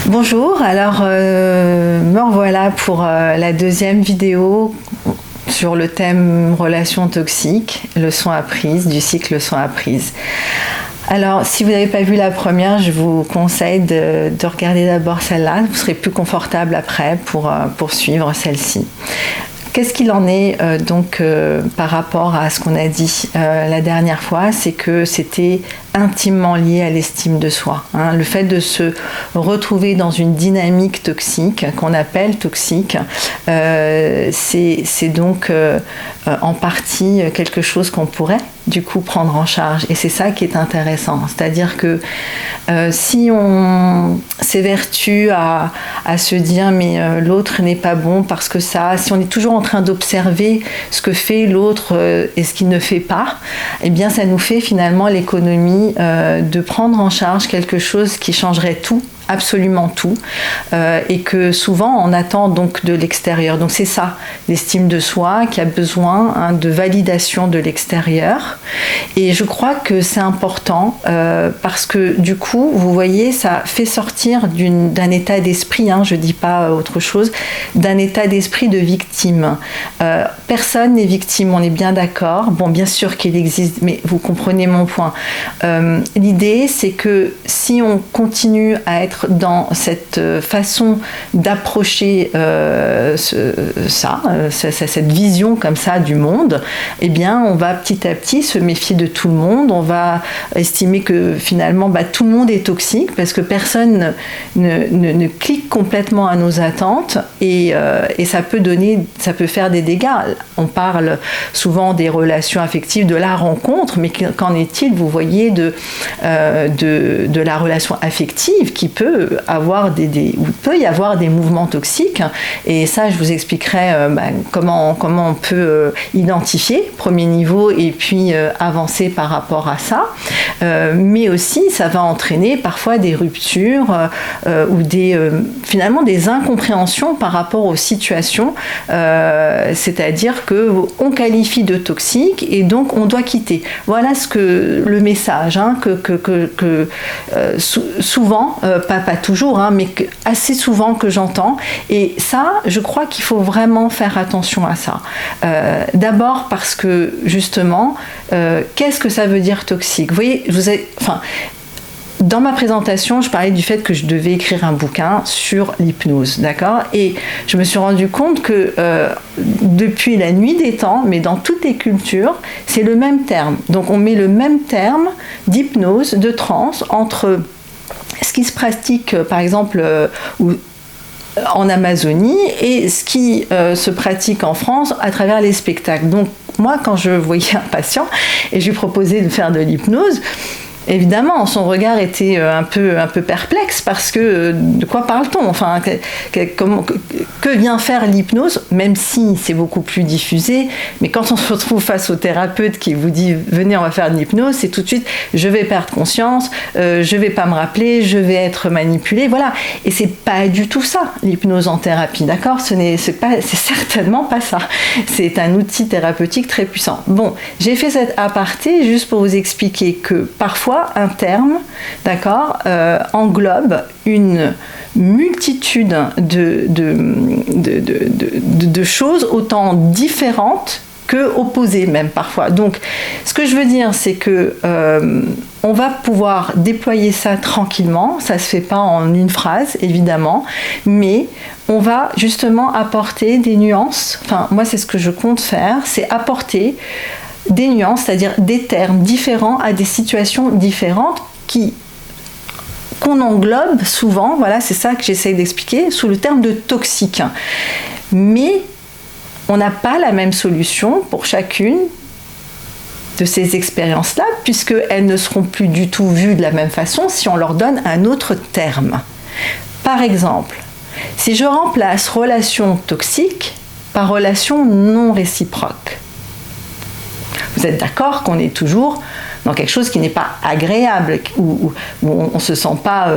Bonjour, alors me revoilà pour la deuxième vidéo sur le thème relations toxiques, leçons apprises, du cycle leçons apprises. Alors si vous n'avez pas vu la première, je vous conseille de regarder d'abord celle-là, vous serez plus confortable après pour poursuivre celle-ci. Qu'est-ce qu'il en est par rapport à ce qu'on a dit la dernière fois, c'est que c'était intimement lié à l'estime de soi. Le fait de se retrouver dans une dynamique toxique, qu'on appelle toxique, c'est donc en partie quelque chose qu'on pourrait du coup prendre en charge. Et c'est ça qui est intéressant. C'est-à-dire que si on s'évertue à se dire mais l'autre n'est pas bon parce que ça, si on est toujours en train d'observer ce que fait l'autre et ce qu'il ne fait pas, eh bien ça nous fait finalement l'économie de prendre en charge quelque chose qui changerait tout, absolument tout, et que souvent on attend donc de l'extérieur. Donc c'est ça, l'estime de soi qui a besoin de validation de l'extérieur. Et je crois que c'est important parce que du coup, vous voyez, ça fait sortir d'un état d'esprit, je dis pas autre chose, d'un état d'esprit de victime. Personne n'est victime, on est bien d'accord. Bon, bien sûr qu'il existe, mais vous comprenez mon point. L'idée, c'est que si on continue à être dans cette façon d'approcher cette vision comme ça du monde, eh bien on va petit à petit se méfier de tout le monde, on va estimer que finalement tout le monde est toxique parce que personne ne clique complètement à nos attentes et ça peut faire des dégâts. On parle souvent des relations affectives, de la rencontre, mais qu'en est-il, vous voyez, de la relation affective qui peut y avoir des mouvements toxiques, et ça je vous expliquerai comment on peut identifier, premier niveau, et puis avancer par rapport à ça, mais aussi ça va entraîner parfois des ruptures ou finalement des incompréhensions par rapport aux situations, c'est-à-dire qu'on qualifie de toxique et donc on doit quitter. Voilà le message que souvent, pas toujours, mais assez souvent que j'entends. Et ça, je crois qu'il faut vraiment faire attention à ça. D'abord parce que, justement, qu'est-ce que ça veut dire toxique ? Vous voyez, dans ma présentation, je parlais du fait que je devais écrire un bouquin sur l'hypnose, d'accord ? Et je me suis rendu compte que depuis la nuit des temps, mais dans toutes les cultures, c'est le même terme. Donc on met le même terme d'hypnose, de transe, entre ce qui se pratique, par exemple, en Amazonie et ce qui se pratique en France à travers les spectacles. Donc moi, quand je voyais un patient et je lui proposais de faire de l'hypnose, évidemment, son regard était un peu perplexe parce que de quoi parle-t-on ? Enfin, que vient faire l'hypnose, même si c'est beaucoup plus diffusé, mais quand on se retrouve face au thérapeute qui vous dit « venez, on va faire de l'hypnose », c'est tout de suite « je vais perdre conscience, je vais pas me rappeler, je vais être manipulé », voilà. Et c'est pas du tout ça, l'hypnose en thérapie, d'accord ? C'est certainement pas ça. C'est un outil thérapeutique très puissant. Bon, j'ai fait cet aparté juste pour vous expliquer que parfois, un terme, d'accord, englobe une multitude de choses autant différentes que opposées même parfois. Donc, ce que je veux dire, c'est que on va pouvoir déployer ça tranquillement. Ça se fait pas en une phrase, évidemment, mais on va justement apporter des nuances. Enfin, moi, c'est ce que je compte faire, c'est apporter des nuances, c'est-à-dire des termes différents à des situations différentes qu'on englobe souvent, voilà, c'est ça que j'essaie d'expliquer, sous le terme de toxique. Mais on n'a pas la même solution pour chacune de ces expériences-là, puisqu'elles ne seront plus du tout vues de la même façon si on leur donne un autre terme. Par exemple, si je remplace relation toxique par relation non réciproque, vous êtes d'accord qu'on est toujours dans quelque chose qui n'est pas agréable, où on ne se sent pas...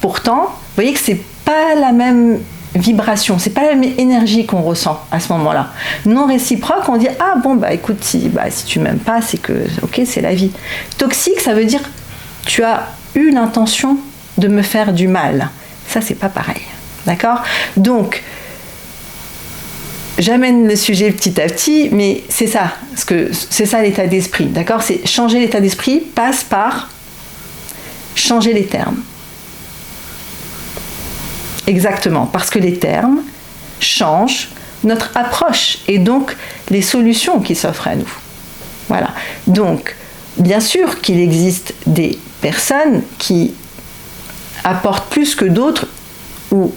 pourtant, vous voyez que ce n'est pas la même vibration, c'est pas la même énergie qu'on ressent à ce moment-là. Non réciproque, on dit « Ah bon, écoute, si tu m'aimes pas, c'est que, ok, c'est la vie. » Toxique, ça veut dire « Tu as eu l'intention de me faire du mal. » ça, c'est pas pareil. D'accord? Donc, j'amène le sujet petit à petit, mais c'est ça, c'est ça l'état d'esprit. D'accord? C'est changer l'état d'esprit passe par changer les termes. Exactement, parce que les termes changent notre approche et donc les solutions qui s'offrent à nous. Voilà. Donc, bien sûr qu'il existe des personnes qui apportent plus que d'autres où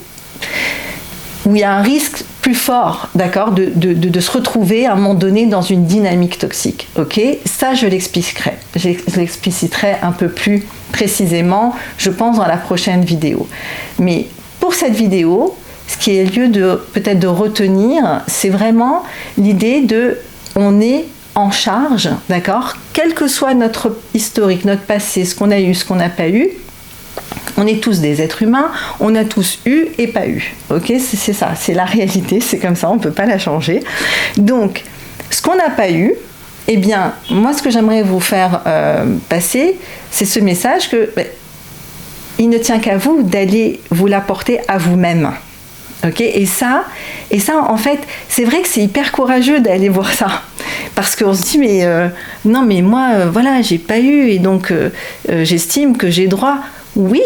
il y a un risque plus fort, d'accord, de se retrouver à un moment donné dans une dynamique toxique. Ok, ça je l'expliciterai un peu plus précisément, je pense, dans la prochaine vidéo. Mais pour cette vidéo, ce qui est lieu peut-être de retenir, c'est vraiment l'idée de on est en charge, d'accord, quel que soit notre historique, notre passé, ce qu'on a eu, ce qu'on n'a pas eu. On est tous des êtres humains, on a tous eu et pas eu. Ok, c'est ça, c'est la réalité, c'est comme ça, on ne peut pas la changer. Donc, ce qu'on n'a pas eu, eh bien, moi, ce que j'aimerais vous faire passer, c'est ce message que il ne tient qu'à vous d'aller vous l'apporter à vous-même. Ok, et ça, en fait, c'est vrai que c'est hyper courageux d'aller voir ça. Parce qu'on se dit, mais non, mais moi, voilà, j'ai pas eu, et donc j'estime que j'ai droit. Oui,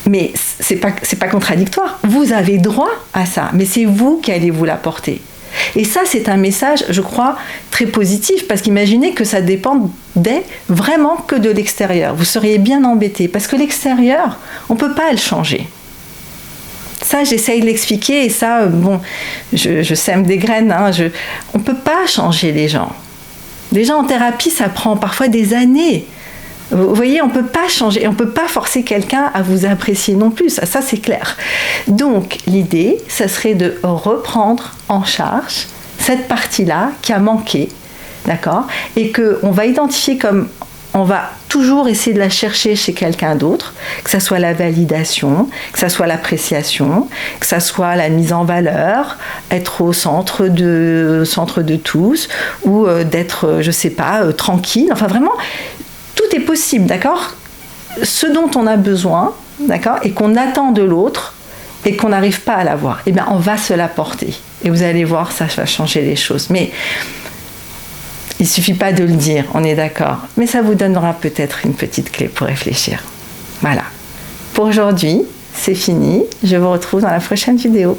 mais c'est pas contradictoire. Vous avez droit à ça, mais c'est vous qui allez vous l'apporter. Et ça, c'est un message, je crois, très positif, parce qu'imaginez que ça dépendait vraiment que de l'extérieur. Vous seriez bien embêté, parce que l'extérieur, on ne peut pas le changer. Ça, j'essaye de l'expliquer, et ça, bon, je sème des graines, hein, on ne peut pas changer les gens. Les gens en thérapie, ça prend parfois des années. Vous voyez, on ne peut pas changer, on ne peut pas forcer quelqu'un à vous apprécier non plus, ça c'est clair. Donc l'idée, ça serait de reprendre en charge cette partie-là qui a manqué, d'accord, et qu'on va identifier comme on va toujours essayer de la chercher chez quelqu'un d'autre, que ça soit la validation, que ça soit l'appréciation, que ça soit la mise en valeur, être au centre de tous, ou d'être, je sais pas, tranquille, enfin vraiment... Tout est possible, d'accord? Ce dont on a besoin, d'accord, et qu'on attend de l'autre, et qu'on n'arrive pas à l'avoir, eh bien, on va se l'apporter. Et vous allez voir, ça va changer les choses. Mais il ne suffit pas de le dire, on est d'accord. Mais ça vous donnera peut-être une petite clé pour réfléchir. Voilà. Pour aujourd'hui, c'est fini. Je vous retrouve dans la prochaine vidéo.